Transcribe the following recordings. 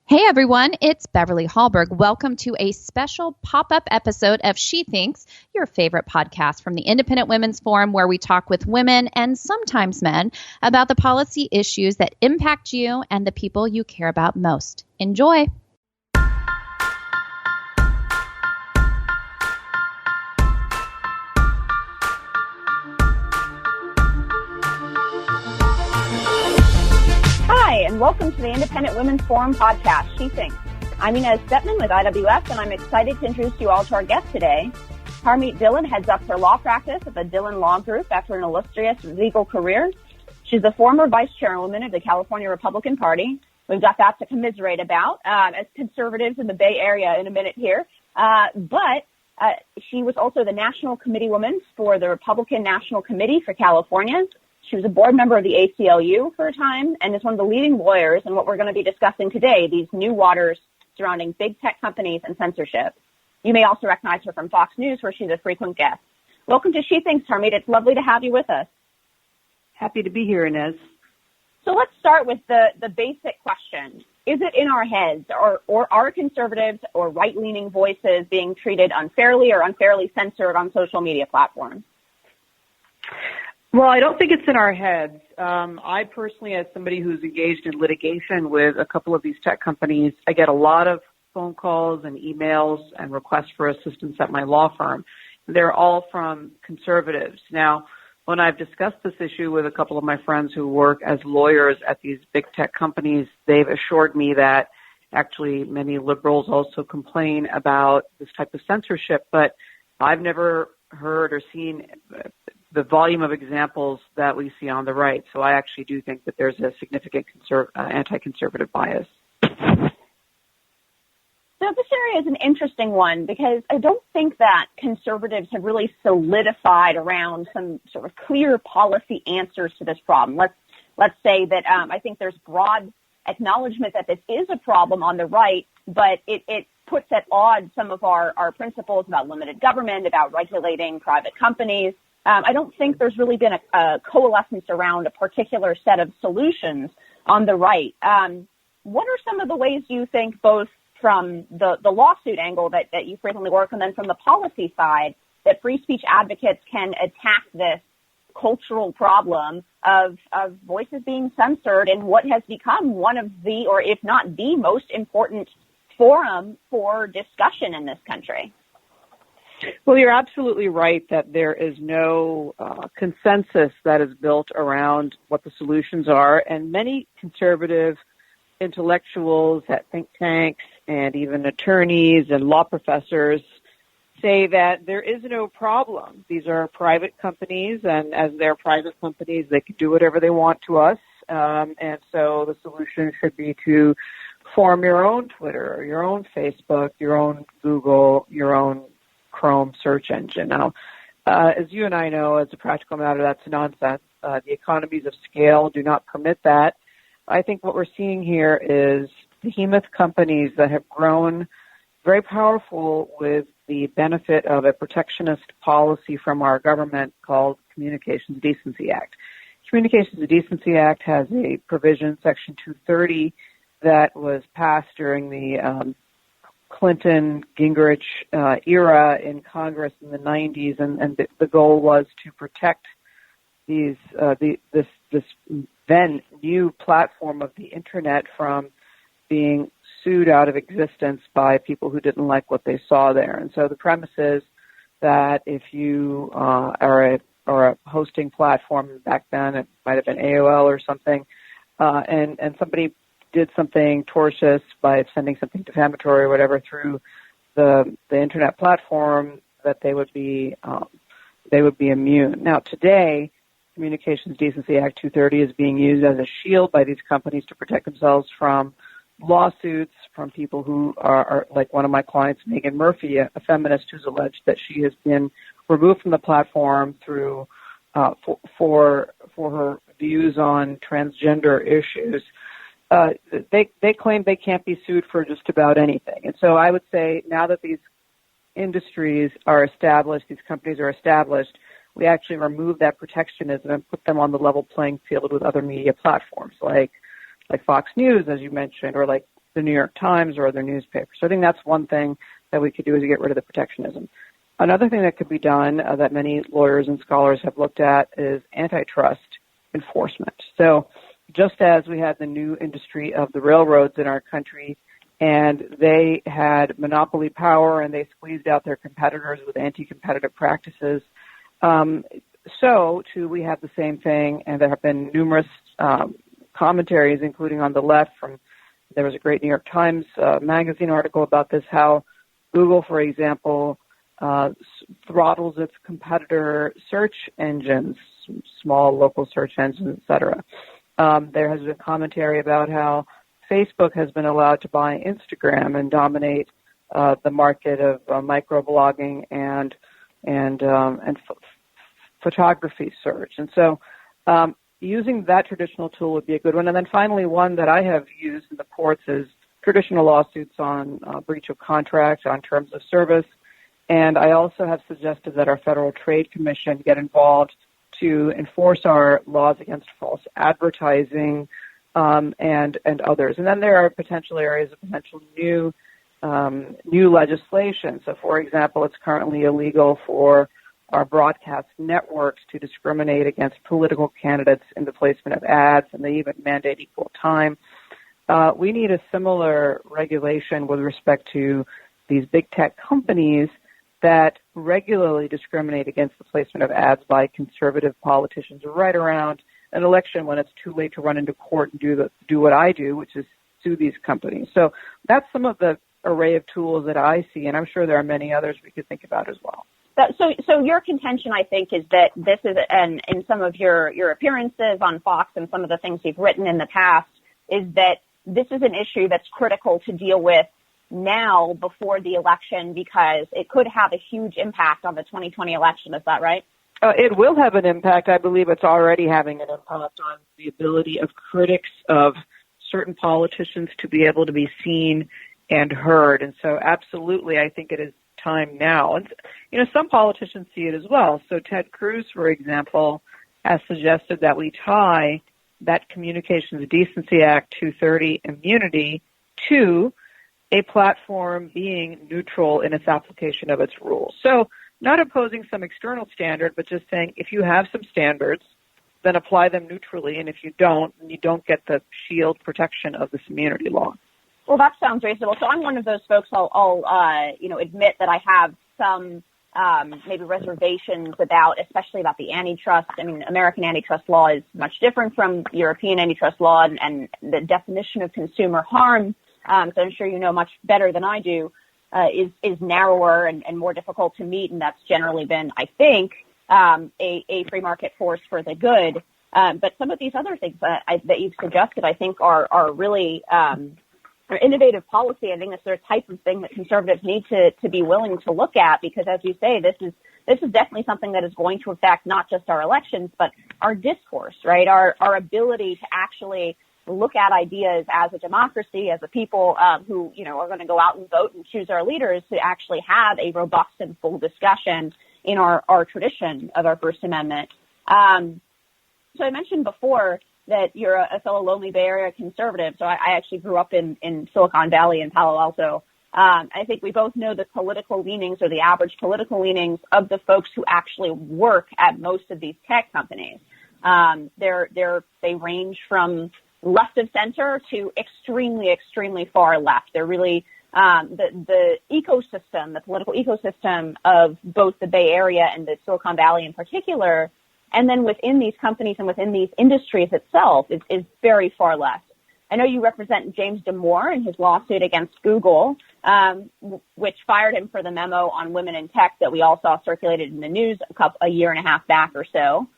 Hey everyone, it's Beverly Hallberg. Welcome to a special pop-up episode of She Thinks, your favorite podcast from the Independent Women's Forum, where we talk with women and sometimes men about the policy issues that impact you and the people you care about most. Enjoy. Hi, and welcome to the Independent Women's Forum podcast, She Thinks. I'm Inez Stepman with IWF, and I'm excited to introduce you all to our guest today. Harmeet Dhillon heads up her law practice at the Dhillon Law Group after an illustrious legal career. She's the former vice chairwoman of the California Republican Party. We've got that to commiserate about as conservatives in the Bay Area in a minute here. But she was also the national committee woman for the Republican National Committee for California. She was a board member of the ACLU for a time and is one of the leading lawyers in what we're going to be discussing today, these new waters surrounding big tech companies and censorship. You may also recognize her from Fox News, where she's a frequent guest. Welcome to She Thinks, Harmeet. It's lovely to have you with us. Happy to be here, Inez. So let's start with the basic question. Is it in our heads, or are conservatives or right-leaning voices being treated unfairly or unfairly censored on social media platforms? Well, I don't think it's in our heads. I personally, as somebody who's engaged in litigation with a couple of these tech companies, I get a lot of phone calls and emails and requests for assistance at my law firm. They're all from conservatives. Now, when I've discussed this issue with a couple of my friends who work as lawyers at these big tech companies, they've assured me that actually many liberals also complain about this type of censorship, but I've never heard or seen the volume of examples that we see on the right. So I actually do think that there's a significant anti-conservative bias. So this area is an interesting one because I don't think that conservatives have really solidified around some sort of clear policy answers to this problem. Let's say that I think there's broad acknowledgement that this is a problem on the right, but it puts at odds some of our principles about limited government, about regulating private companies. I don't think there's really been a coalescence around a particular set of solutions on the right. What are some of the ways you think, both from the lawsuit angle that you frequently work and then from the policy side, that free speech advocates can attack this cultural problem of voices being censored in what has become one of the, or if not the most important forum for discussion in this country? Well, you're absolutely right that there is no consensus that is built around what the solutions are, and many conservative intellectuals at think tanks and even attorneys and law professors say that there is no problem. These are private companies, and as they're private companies, they can do whatever they want to us, and so the solution should be to form your own Twitter, your own Facebook, your own Google, your own Chrome search engine. Now, as you and I know, as a practical matter, that's nonsense. The economies of scale do not permit that. I think what we're seeing here is behemoth companies that have grown very powerful with the benefit of a protectionist policy from our government called Communications Decency Act. Communications Decency Act has a provision, Section 230, that was passed during the Clinton-Gingrich era in Congress in the 90s, and the goal was to protect this then new platform of the Internet from being sued out of existence by people who didn't like what they saw there. And so the premise is that if you are a hosting platform, back then it might have been AOL or something, and somebody did something tortious by sending something defamatory or whatever through the internet platform, that they would be immune. Now today, Communications Decency Act 230 is being used as a shield by these companies to protect themselves from lawsuits from people who are like one of my clients, Megan Murphy, a feminist who's alleged that she has been removed from the platform through for her views on transgender issues. They claim they can't be sued for just about anything. And so I would say now that these industries are established, these companies are established, we actually remove that protectionism and put them on the level playing field with other media platforms like Fox News, as you mentioned, or like the New York Times or other newspapers. So I think that's one thing that we could do is to get rid of the protectionism. Another thing that could be done that many lawyers and scholars have looked at is antitrust enforcement. So just as we had the new industry of the railroads in our country, and they had monopoly power and they squeezed out their competitors with anti-competitive practices, so too we have the same thing, and there have been numerous commentaries, including on the left there was a great New York Times magazine article about this, how Google, for example, throttles its competitor search engines, small local search engines, et cetera. There has been commentary about how Facebook has been allowed to buy Instagram and dominate the market of microblogging and photography search. And so using that traditional tool would be a good one. And then finally, one that I have used in the courts is traditional lawsuits on breach of contract, on terms of service. And I also have suggested that our Federal Trade Commission get involved to enforce our laws against false advertising and others. And then there are potential areas of potential new legislation. So, for example, it's currently illegal for our broadcast networks to discriminate against political candidates in the placement of ads, and they even mandate equal time. We need a similar regulation with respect to these big tech companies that regularly discriminate against the placement of ads by conservative politicians right around an election when it's too late to run into court and do what I do, which is sue these companies. So that's some of the array of tools that I see, and I'm sure there are many others we could think about as well. So your contention, I think, is that this is, and in some of your appearances on Fox and some of the things you've written in the past, is that this is an issue that's critical to deal with now before the election because it could have a huge impact on the 2020 election. Is that right? It will have an impact. I believe it's already having an impact on the ability of critics of certain politicians to be able to be seen and heard. And so absolutely, I think it is time now. And, some politicians see it as well. So Ted Cruz, for example, has suggested that we tie that Communications Decency Act 230 immunity to a platform being neutral in its application of its rules. So not imposing some external standard, but just saying if you have some standards, then apply them neutrally. And if you don't, then you don't get the shield protection of this immunity law. Well, that sounds reasonable. So I'm one of those folks. I'll admit that I have some maybe reservations especially about the antitrust. I mean, American antitrust law is much different from European antitrust law, and the definition of consumer harm, so I'm sure you know much better than I do, is narrower and more difficult to meet, and that's generally been, I think, a free market force for the good. But some of these other things that you've suggested, I think, are really innovative policy. I think that's the type of thing that conservatives need to be willing to look at, because, as you say, this is definitely something that is going to affect not just our elections, but our discourse, right? Our ability to actually look at ideas as a democracy, as a people who, are going to go out and vote and choose our leaders, to actually have a robust and full discussion in our tradition of our First Amendment. So I mentioned before that you're a fellow Lonely Bay Area conservative. So I actually grew up in Silicon Valley in Palo Alto. I think we both know the political leanings, or the average political leanings, of the folks who actually work at most of these tech companies. They range from left of center to extremely, extremely far left. They're really the ecosystem, the political ecosystem of both the Bay Area and the Silicon Valley in particular, and then within these companies and within these industries itself is very far left. I know you represent James Damore in his lawsuit against Google, which fired him for the memo on women in tech that we all saw circulated in the news a year and a half back or so.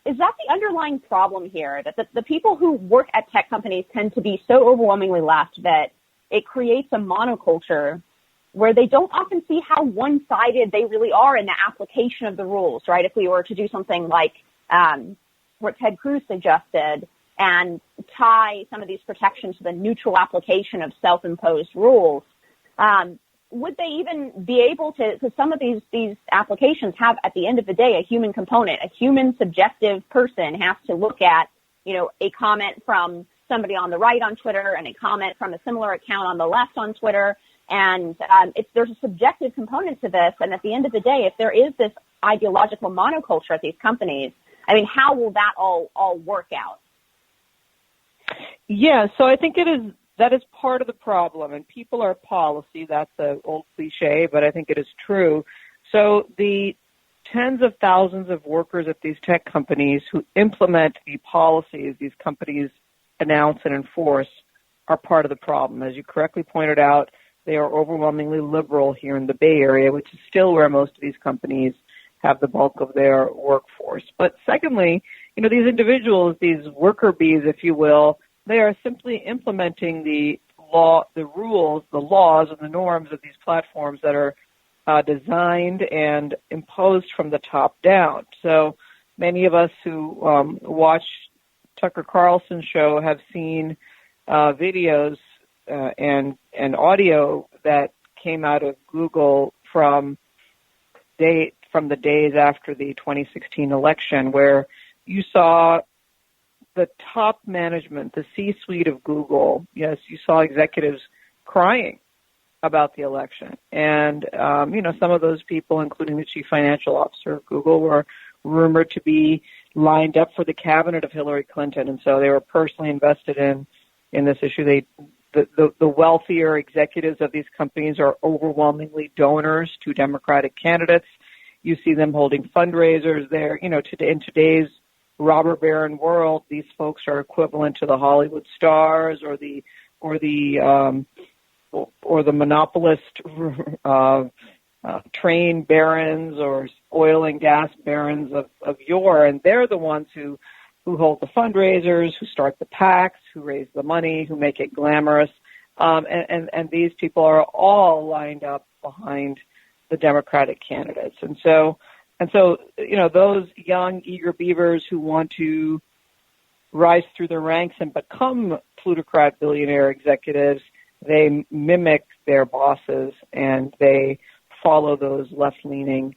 Is that the underlying problem here, that the people who work at tech companies tend to be so overwhelmingly left that it creates a monoculture where they don't often see how one-sided they really are in the application of the rules, right? If we were to do something like what Ted Cruz suggested and tie some of these protections to the neutral application of self-imposed rules, would they even be able to, because some of these applications have, at the end of the day, a human component. A human subjective person has to look at, a comment from somebody on the right on Twitter and a comment from a similar account on the left on Twitter. And there's a subjective component to this. And at the end of the day, if there is this ideological monoculture at these companies, I mean, how will that all work out? Yeah, so I think that is part of the problem. And people are policy. That's an old cliche, but I think it is true. So the tens of thousands of workers at these tech companies who implement the policies these companies announce and enforce are part of the problem. As you correctly pointed out, they are overwhelmingly liberal here in the Bay Area, which is still where most of these companies have the bulk of their workforce. But secondly, these individuals, these worker bees, if you will, they are simply implementing the laws, and the norms of these platforms that are designed and imposed from the top down. So many of us who watch Tucker Carlson's show have seen videos and audio that came out of Google from the days after the 2016 election, where you saw the top management, the C-suite of Google. Yes, you saw executives crying about the election. And, some of those people, including the chief financial officer of Google, were rumored to be lined up for the cabinet of Hillary Clinton. And so they were personally invested in this issue. The wealthier executives of these companies are overwhelmingly donors to Democratic candidates. You see them holding fundraisers there. In today's robber baron world, these folks are equivalent to the Hollywood stars or the monopolist train barons or oil and gas barons of yore, and they're the ones who hold the fundraisers, who start the PACs, who raise the money, who make it glamorous, and these people are all lined up behind the Democratic candidates, and so those young eager beavers who want to rise through the ranks and become plutocrat billionaire executives, they mimic their bosses and they follow those left-leaning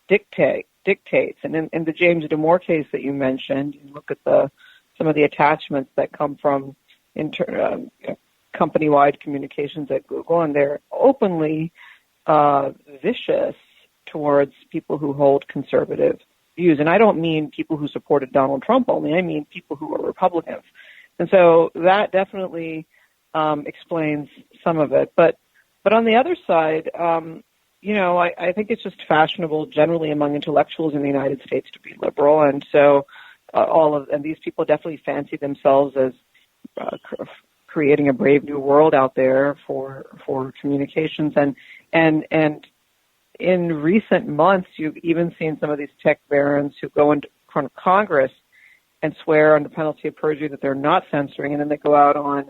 dictates. And in the James Damore case that you mentioned, you look at some of the attachments that come from company-wide communications at Google, and they're openly vicious towards people who hold conservative views. And I don't mean people who supported Donald Trump only. I mean people who are Republicans. And so that definitely explains some of it. But on the other side, I think it's just fashionable generally among intellectuals in the United States to be liberal. And so and these people definitely fancy themselves as creating a brave new world out there for communications. And in recent months, you've even seen some of these tech barons who go in front of Congress and swear under penalty of perjury that they're not censoring, and then they go out on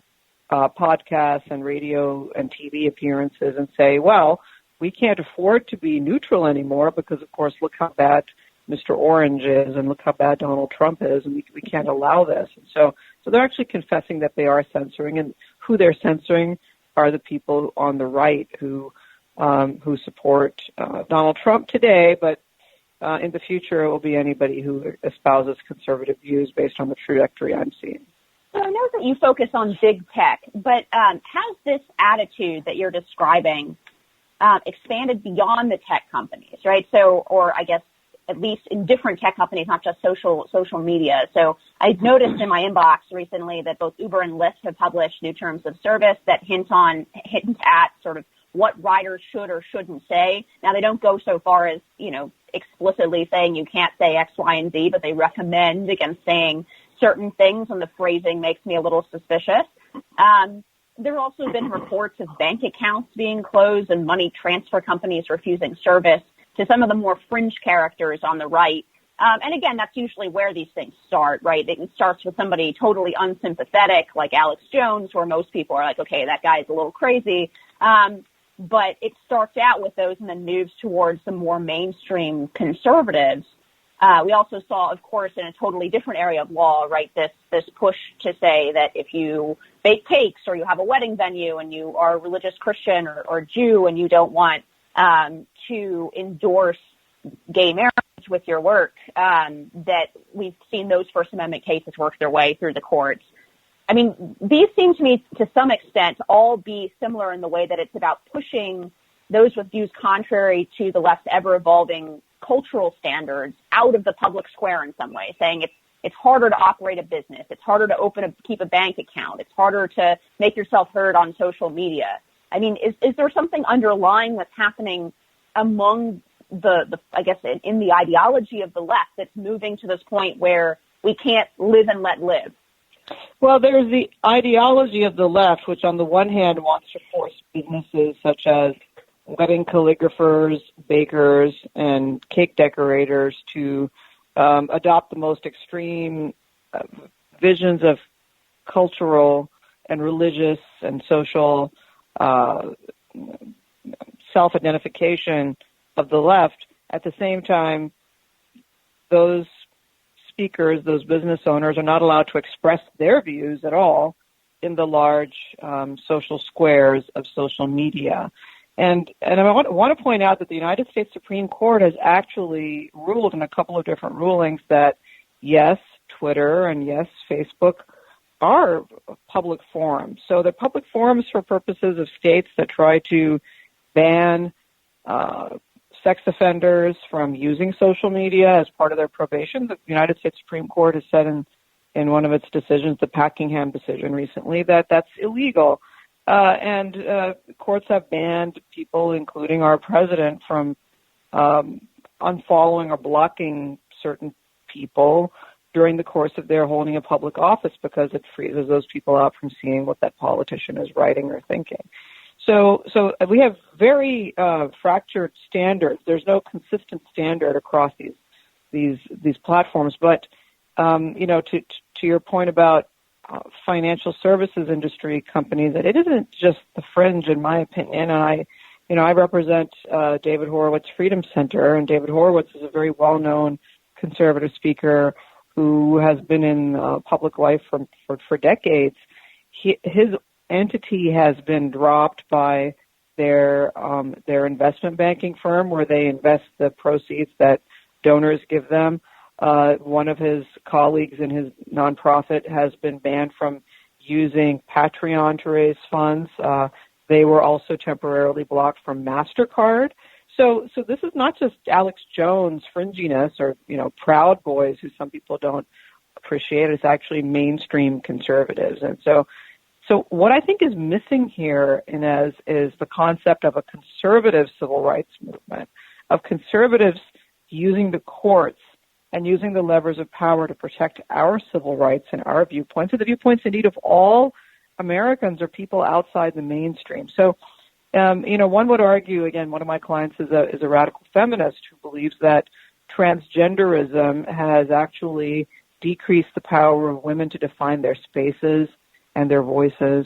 podcasts and radio and TV appearances and say, well, we can't afford to be neutral anymore because, of course, look how bad Mr. Orange is and look how bad Donald Trump is, and we can't allow this. And so they're actually confessing that they are censoring, and who they're censoring are the people on the right who support Donald Trump today, but in the future it will be anybody who espouses conservative views based on the trajectory I'm seeing. So I know that you focus on big tech, but has this attitude that you're describing expanded beyond the tech companies, right? So, or I guess at least in different tech companies, not just social media. So I noticed in my inbox recently that both Uber and Lyft have published new terms of service that hint at sort of what riders should or shouldn't say. Now, they don't go so far as, explicitly saying you can't say X, Y, and Z, but they recommend against saying certain things, and the phrasing makes me a little suspicious. There have also been reports of bank accounts being closed and money transfer companies refusing service to some of the more fringe characters on the right. And again, that's usually where these things start, right? It starts with somebody totally unsympathetic like Alex Jones, where most people are like, okay, that guy's a little crazy. But it starts out with those and then moves towards the more mainstream conservatives. We also saw, of course, in a totally different area of law, right, this push to say that if you bake cakes or you have a wedding venue and you are a religious Christian or Jew and you don't want to endorse gay marriage with your work, that we've seen those First Amendment cases work their way through the courts. I mean, these seem to me, to some extent, to all be similar in the way that it's about pushing those with views contrary to the left's ever-evolving cultural standards out of the public square in some way, saying it's harder to operate a business, it's harder to keep a bank account, it's harder to make yourself heard on social media. I mean, is there something underlying that's happening among the I guess, in the ideology of the left that's moving to this point where we can't live and let live? Well, there's the ideology of the left, which on the one hand wants to force businesses such as wedding calligraphers, bakers, and cake decorators to adopt the most extreme visions of cultural and religious and social self-identification of the left. At the same time, those speakers, those business owners, are not allowed to express their views at all in the large social squares of social media. And I want to point out that the United States Supreme Court has actually ruled in a couple of different rulings that, yes, Twitter and yes, Facebook are public forums. So they're public forums for purposes of states that try to ban sex offenders from using social media as part of their probation. The United States Supreme Court has said in one of its decisions, the Packingham decision recently, that that's illegal. And courts have banned people, including our president, from unfollowing or blocking certain people during the course of their holding a public office because it freezes those people out from seeing what that politician is writing or thinking. So we have very fractured standards. There's no consistent standard across these platforms. But to your point about financial services industry companies, that it isn't just the fringe, in my opinion. And I represent David Horowitz Freedom Center, and David Horowitz is a very well-known conservative speaker who has been in public life for decades. His entity has been dropped by their investment banking firm, where they invest the proceeds that donors give them. One of his colleagues in his nonprofit has been banned from using Patreon to raise funds. They were also temporarily blocked from MasterCard. So this is not just Alex Jones fringiness or, Proud Boys, who some people don't appreciate. It's actually mainstream conservatives. And so what I think is missing here, Inez, is the concept of a conservative civil rights movement, of conservatives using the courts and using the levers of power to protect our civil rights and our viewpoints, and the viewpoints, indeed, of all Americans or people outside the mainstream. So, one would argue, again, one of my clients is a radical feminist who believes that transgenderism has actually decreased the power of women to define their spaces and their voices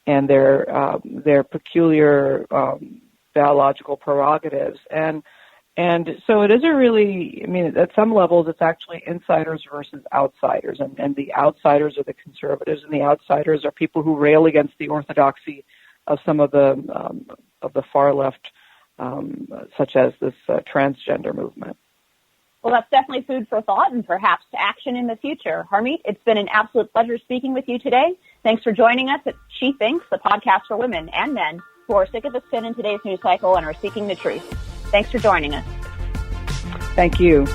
and their peculiar biological prerogatives. And so it isn't really, at some levels, it's actually insiders versus outsiders. And the outsiders are the conservatives, and the outsiders are people who rail against the orthodoxy of some of the far left, such as this transgender movement. Well, that's definitely food for thought and perhaps action in the future. Harmeet, it's been an absolute pleasure speaking with you today. Thanks for joining us at She Thinks, the podcast for women and men who are sick of the spin in today's news cycle and are seeking the truth. Thanks for joining us. Thank you.